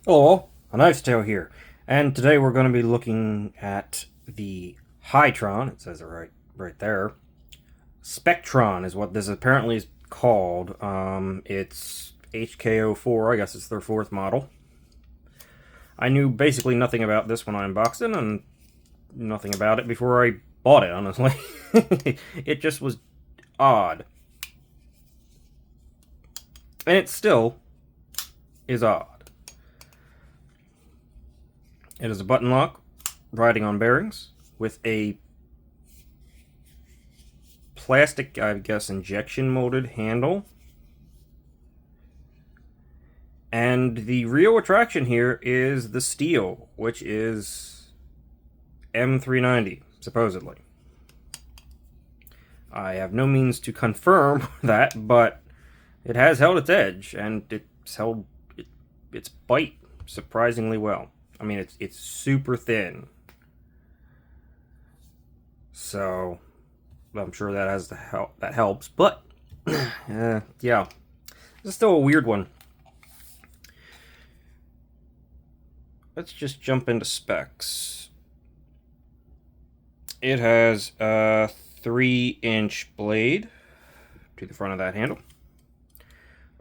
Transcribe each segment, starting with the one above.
Hello, a Knife's Tale here, and today we're going to be looking at the Hightron. It says it right there. Spectron is what this apparently is called. It's HKO4. I guess it's their fourth model. I knew basically nothing about this when I unboxed it, and nothing about it before I bought it. Honestly, it just was odd, and it still is odd. It is a button lock riding on bearings with a plastic, I guess, injection molded handle. And the real attraction here is the steel, which is M390, supposedly. I have no means to confirm that, but it has held its edge, and it's held its bite surprisingly well. I mean, it's super thin, so I'm sure that has that helps. But yeah, it's still a weird one. Let's just jump into specs. It has a 3-inch blade to the front of that handle.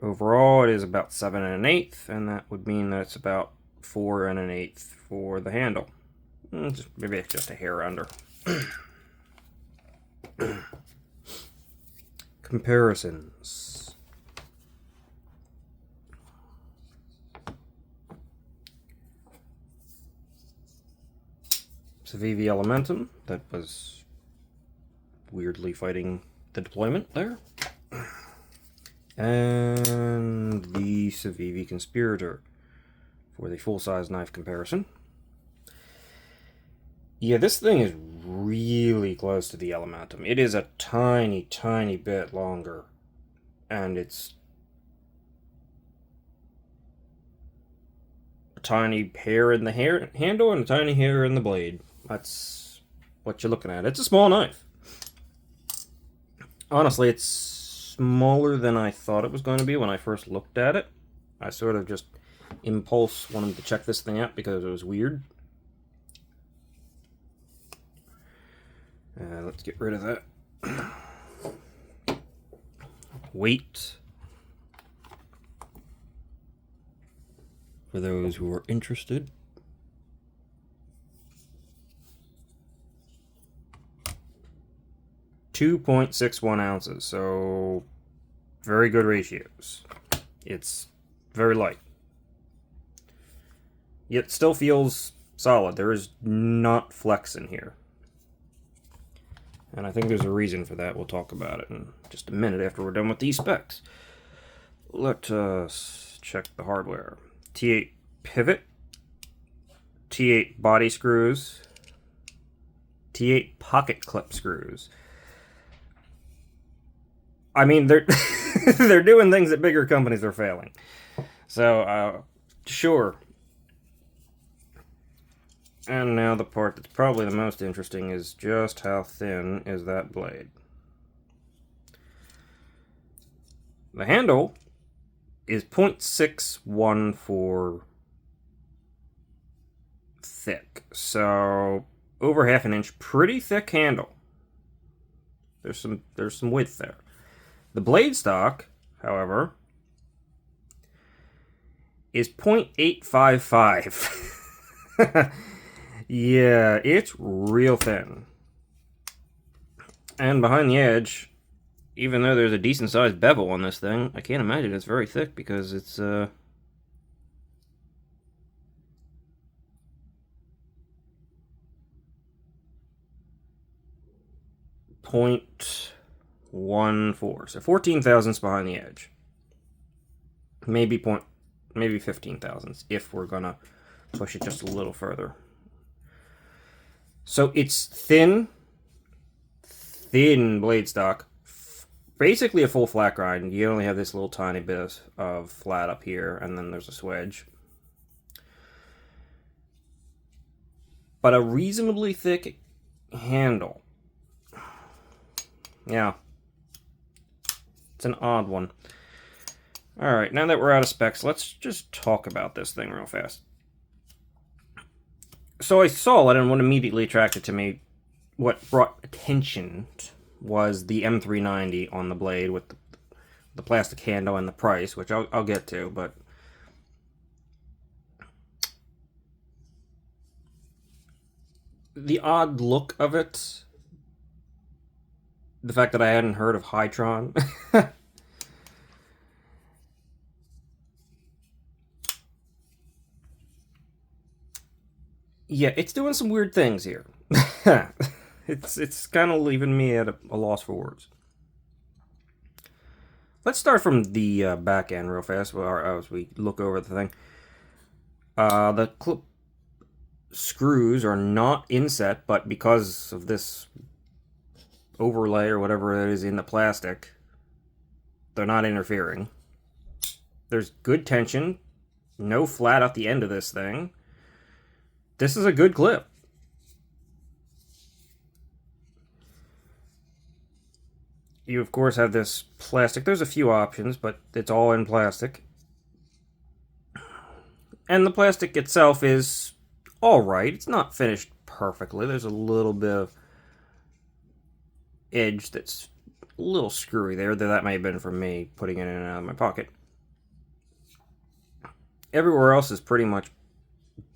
Overall, it is about 7 1/8, and that would mean that it's about 4 1/8 for the handle. Maybe it's just a hair under. Comparisons. Civivi Elementum, that was weirdly fighting the deployment there. And the Civivi Conspirator for the full-size knife comparison. Yeah, this thing is really close to the Elementum. It is a tiny, tiny bit longer. And it's a tiny hair in the handle and a tiny hair in the blade. That's what you're looking at. It's a small knife. Honestly, it's smaller than I thought it was going to be when I first looked at it. I sort of just impulse wanted to check this thing out because it was weird. Let's get rid of that. Weight. For those who are interested. 2.61 ounces, so very good ratios. It's very light. Yet still feels solid. There is not flex in here. And I think there's a reason for that. We'll talk about it in just a minute after we're done with these specs. Let us check the hardware. T8 pivot, T8 body screws, T8 pocket clip screws. I mean, they're they're doing things that bigger companies are failing. So, sure. And now the part that's probably the most interesting is just how thin is that blade. The handle is 0.614 thick, so over half an inch. Pretty thick handle. There's some width there. The blade stock, however, is 0.855. Yeah, it's real thin. And behind the edge, even though there's a decent sized bevel on this thing, I can't imagine it's very thick because it's 0.14, so 14 thousandths behind the edge. Maybe 15 thousandths if we're gonna push it just a little further. So it's thin blade stock, basically a full flat grind. You only have this little tiny bit of flat up here, and then there's a swedge. But a reasonably thick handle. Yeah. It's an odd one. Alright, now that we're out of specs, let's just talk about this thing real fast. So I saw it, and what immediately attracted to me, what brought attention, was the M390 on the blade with the plastic handle and the price, which I'll get to, but the odd look of it, the fact that I hadn't heard of Hightron. Yeah, it's doing some weird things here. It's kind of leaving me at a loss for words. Let's start from the back end real fast as we look over the thing. The clip screws are not inset, but because of this overlay or whatever it is in the plastic, they're not interfering. There's good tension, no flat at the end of this thing. This is a good clip. You, of course, have this plastic. There's a few options, but it's all in plastic. And the plastic itself is alright. It's not finished perfectly. There's a little bit of edge that's a little screwy there. That may have been from me putting it in and out of my pocket. Everywhere else is pretty much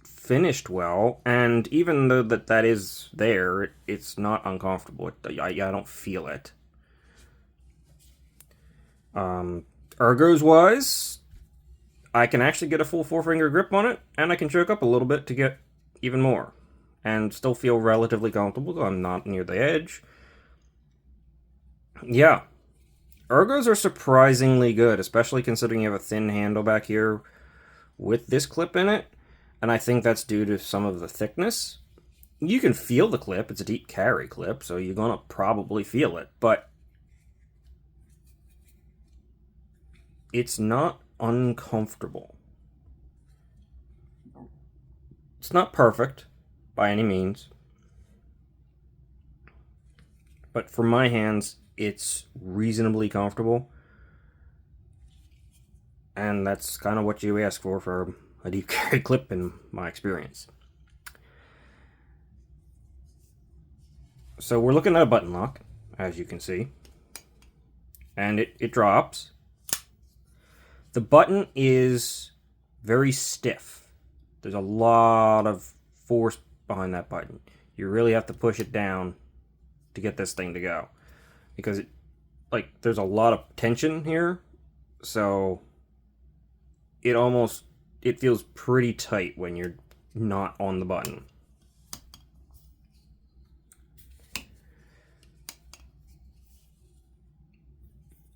finished well, and even though that is there, it's not uncomfortable. I don't feel it. Ergos wise, I can actually get a full 4-finger grip on it, and I can choke up a little bit to get even more, and still feel relatively comfortable. I'm not near the edge. Yeah, ergos are surprisingly good, especially considering you have a thin handle back here with this clip in it, and I think that's due to some of the thickness. You can feel the clip. It's a deep carry clip, so you're gonna probably feel it, but it's not uncomfortable. It's not perfect by any means, but for my hands, it's reasonably comfortable, and that's kind of what you ask for a deep carry clip in my experience. So we're looking at a button lock, as you can see, and it drops. The button is very stiff. There's a lot of force behind that button. You really have to push it down to get this thing to go, because there's a lot of tension here, so it feels pretty tight when you're not on the button.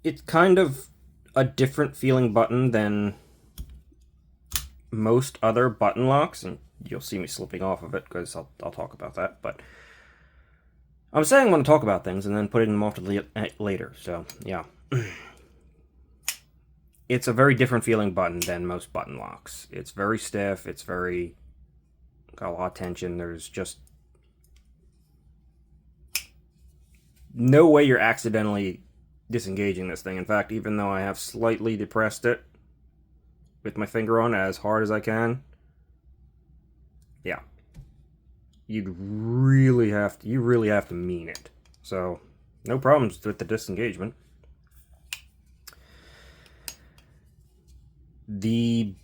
It's kind of a different feeling button than most other button locks, and you'll see me slipping off of it because I'll talk about that, but I'm saying I'm going to talk about things and then putting them off to later, so yeah. It's a very different feeling button than most button locks. It's very stiff, it's got a lot of tension, there's just no way you're accidentally disengaging this thing. In fact, even though I have slightly depressed it with my finger on it as hard as I can, yeah, you really have to mean it. So no problems with the disengagement. The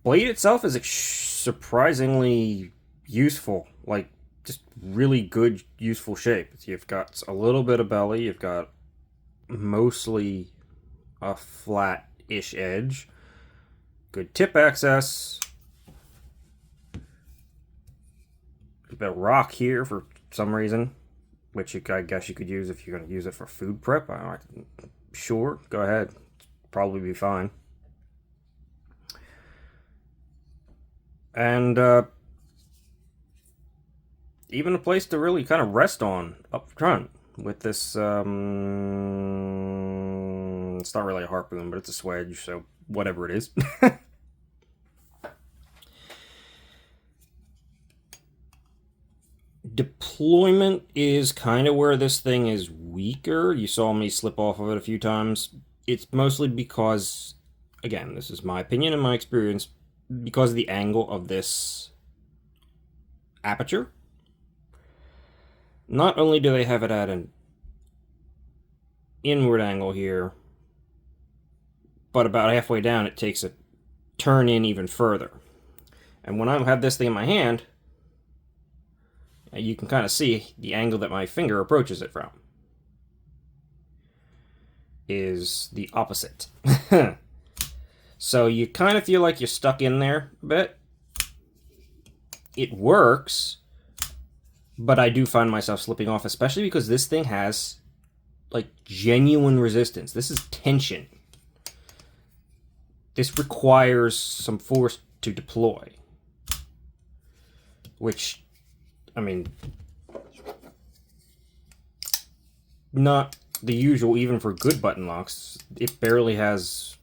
blade itself is surprisingly useful, like just really good, useful shape. You've got a little bit of belly, you've got mostly a flat-ish edge, good tip access, a bit of rock here for some reason, which I guess you could use if you're going to use it for food prep. Sure, go ahead, probably be fine. And even a place to really kind of rest on up front with this, it's not really a harpoon, but it's a swedge, so whatever it is. Deployment is kind of where this thing is weaker. You saw me slip off of it a few times. It's mostly because again, this is my opinion and my experience, because of the angle of this aperture. Not only do they have it at an inward angle here, but about halfway down it takes a turn in even further. And when I have this thing in my hand, you can kind of see the angle that my finger approaches it from is the opposite. So you kind of feel like you're stuck in there a bit. It works, but I do find myself slipping off, especially because this thing has like genuine resistance. This is tension. This requires some force to deploy, which, I mean, not the usual even for good button locks. It barely has,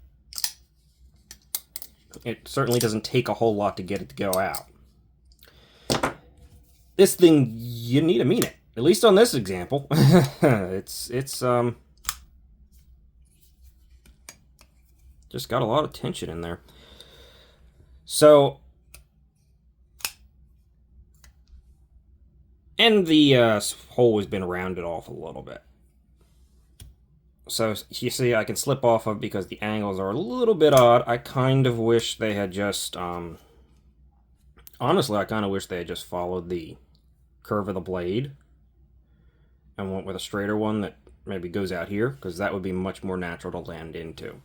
it certainly doesn't take a whole lot to get it to go out. This thing, you need to mean it. At least on this example. It's just got a lot of tension in there. So, and the hole has been rounded off a little bit. So you see I can slip off of because the angles are a little bit odd. I kind of wish they had just, honestly, I kind of wish they had just followed the curve of the blade and went with a straighter one that maybe goes out here, because that would be much more natural to land into.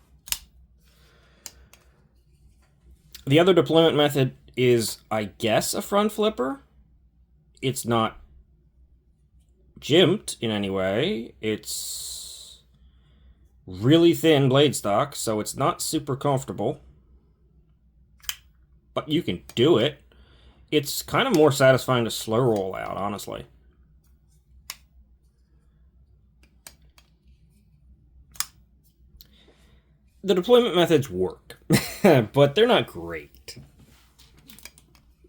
The other deployment method is, I guess, a front flipper. It's not jimped in any way. It's really thin blade stock, so it's not super comfortable. But you can do it. It's kind of more satisfying to slow roll out, honestly. The deployment methods work, but they're not great.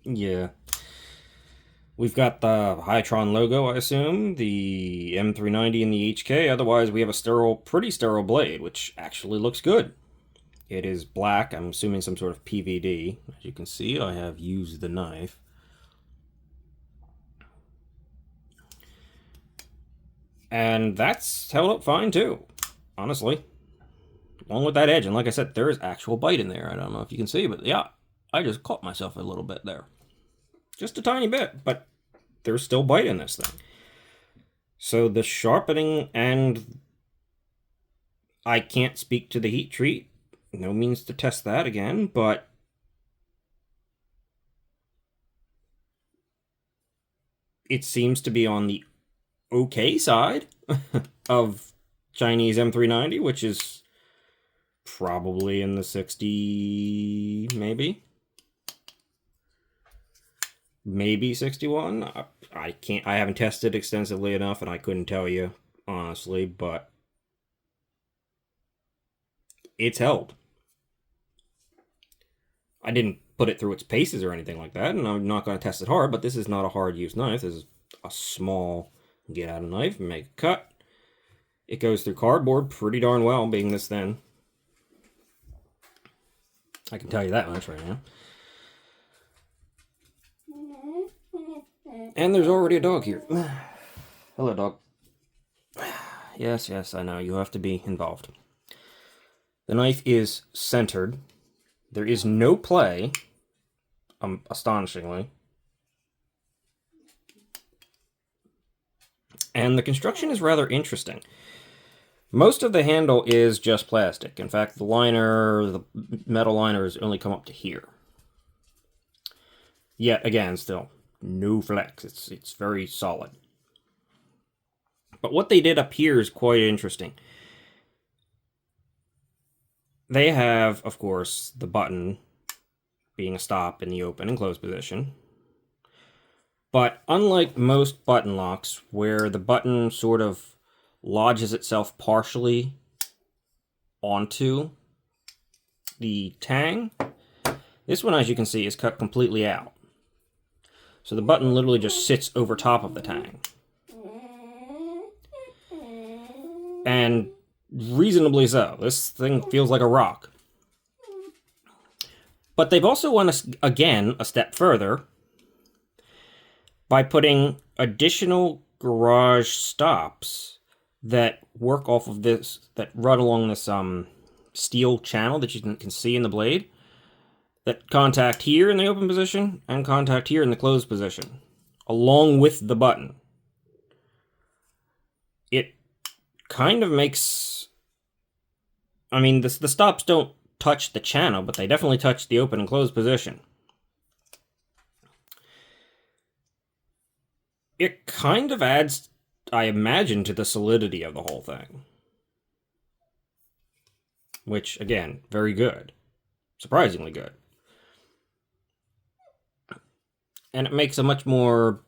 Yeah. We've got the Hightron logo, I assume, the M390 and the HK. Otherwise, we have a pretty sterile blade, which actually looks good. It is black. I'm assuming some sort of PVD. As you can see, I have used the knife. And that's held up fine, too, honestly. Along with that edge, and like I said, there is actual bite in there. I don't know if you can see, but yeah, I just caught myself a little bit there. Just a tiny bit, but there's still bite in this thing. So the sharpening, and I can't speak to the heat treat. No means to test that again, but it seems to be on the okay side of Chinese M390, which is probably in the 60, maybe 61. I haven't tested extensively enough, and I couldn't tell you honestly, but it's held. I didn't put it through its paces or anything like that, and I'm not going to test it hard, but this is not a hard use knife. This is a small get out a knife and make a cut. It goes through cardboard pretty darn well, being this thin. I can tell you that much right now. And there's already a dog here. Hello, dog. Yes, I know. You have to be involved. The knife is centered. There is no play, astonishingly. And the construction is rather interesting. Most of the handle is just plastic. In fact, the metal liners only come up to here. Yet again, still no flex. It's very solid. But what they did up here is quite interesting. They have, of course, the button being a stop in the open and close position. But unlike most button locks, where the button sort of lodges itself partially onto the tang, this one, as you can see, is cut completely out. So the button literally just sits over top of the tang. And reasonably so. This thing feels like a rock. But they've also went, again, a step further by putting additional garage stops that work off of this, that run along this steel channel that you can see in the blade, that contact here in the open position and contact here in the closed position, along with the button. It kind of makes... I mean, the stops don't touch the channel, but they definitely touch the open and closed position. It kind of adds, I imagine, to the solidity of the whole thing. Which, again, very good. Surprisingly good. And it makes a much more...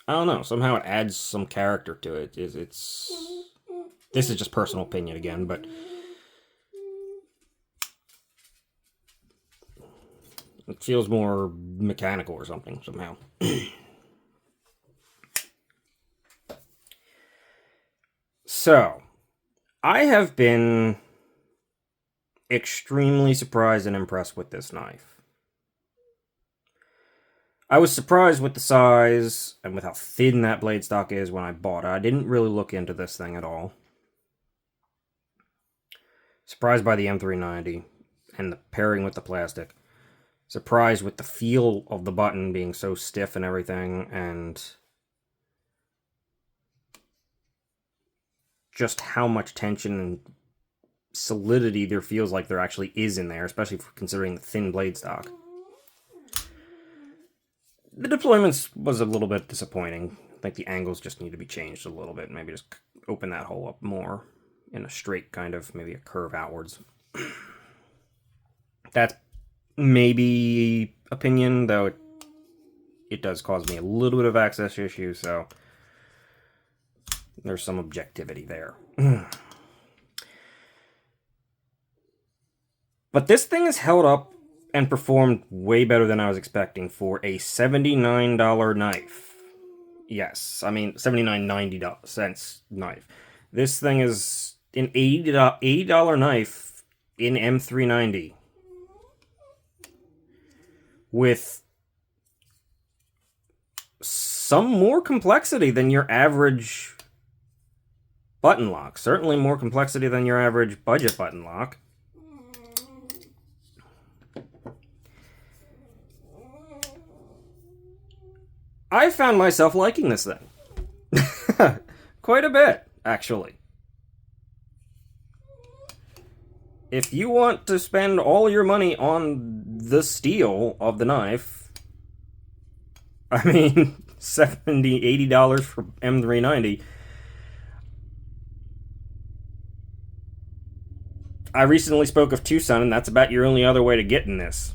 I don't know, somehow it adds some character to it. It's... This is just personal opinion again, but... It feels more mechanical or something, somehow. So, I have been extremely surprised and impressed with this knife. I was surprised with the size and with how thin that blade stock is when I bought it. I didn't really look into this thing at all. Surprised by the M390 and the pairing with the plastic. Surprised with the feel of the button being so stiff and everything, and just how much tension and solidity there feels like there actually is in there, especially for considering the thin blade stock. The deployments was a little bit disappointing. I think the angles just need to be changed a little bit. Maybe just open that hole up more in a straight kind of, maybe a curve outwards. That's maybe opinion, though it does cause me a little bit of access issues, so there's some objectivity there. But this thing is held up and performed way better than I was expecting for a $79 knife. Yes, I mean $79.90 knife. This thing is an $80 knife in M390 with some more complexity than your average button lock. Certainly more complexity than your average budget button lock. I found myself liking this thing. Quite a bit, actually. If you want to spend all your money on the steel of the knife, I mean, $70, $80 for M390. I recently spoke of Tucson, and that's about your only other way to get in this.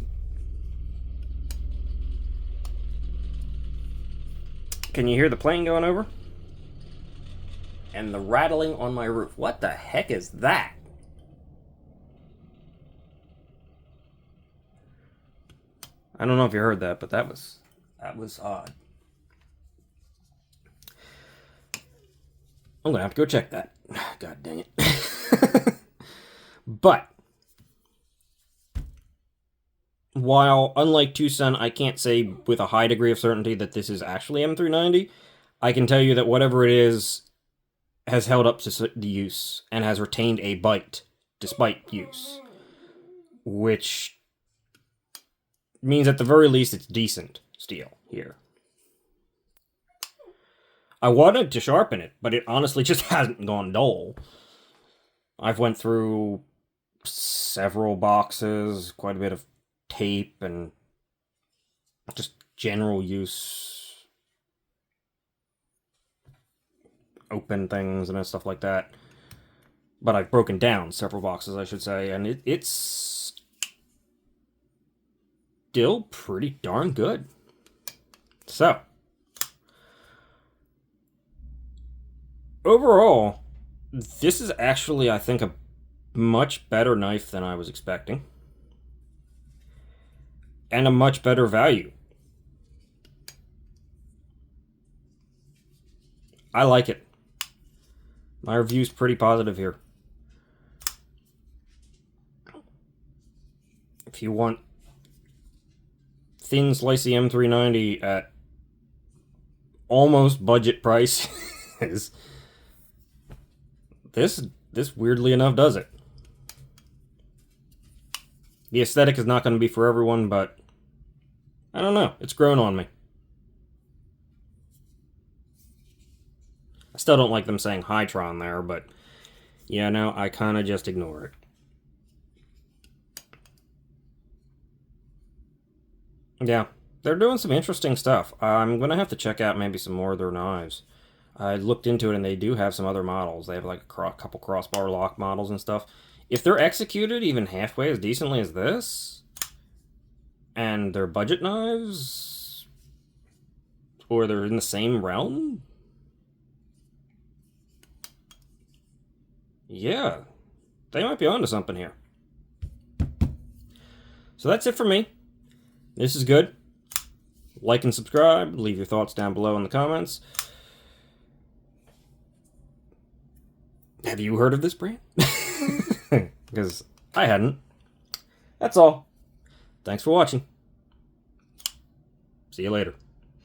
Can you hear the plane going over? And the rattling on my roof. What the heck is that? I don't know if you heard that, but that was odd. I'm gonna have to go check that. God dang it. But while, unlike Tucson, I can't say with a high degree of certainty that this is actually M390, I can tell you that whatever it is has held up to the use and has retained a bite despite use. Which means at the very least it's decent steel here. I wanted to sharpen it, but it honestly just hasn't gone dull. I've went through several boxes, quite a bit of tape, and just general use, open things and stuff like that. But I've broken down several boxes, I should say, and it's still pretty darn good. So, overall, this is actually, I think, a much better knife than I was expecting. And a much better value. I like it. My review's pretty positive here. If you want thin, slicey M390 at almost budget price, this weirdly enough does it. The aesthetic is not going to be for everyone, but I don't know. It's grown on me. I still don't like them saying Hightron there, but yeah, no, I kind of just ignore it. Yeah, they're doing some interesting stuff. I'm going to have to check out maybe some more of their knives. I looked into it, and they do have some other models. They have like a couple crossbar lock models and stuff. If they're executed even halfway as decently as this, and they're budget knives, or they're in the same realm, yeah, they might be onto something here. So that's it for me. This is good. Like and subscribe. Leave your thoughts down below in the comments. Have you heard of this brand? Because I hadn't. That's all. Thanks for watching. See you later.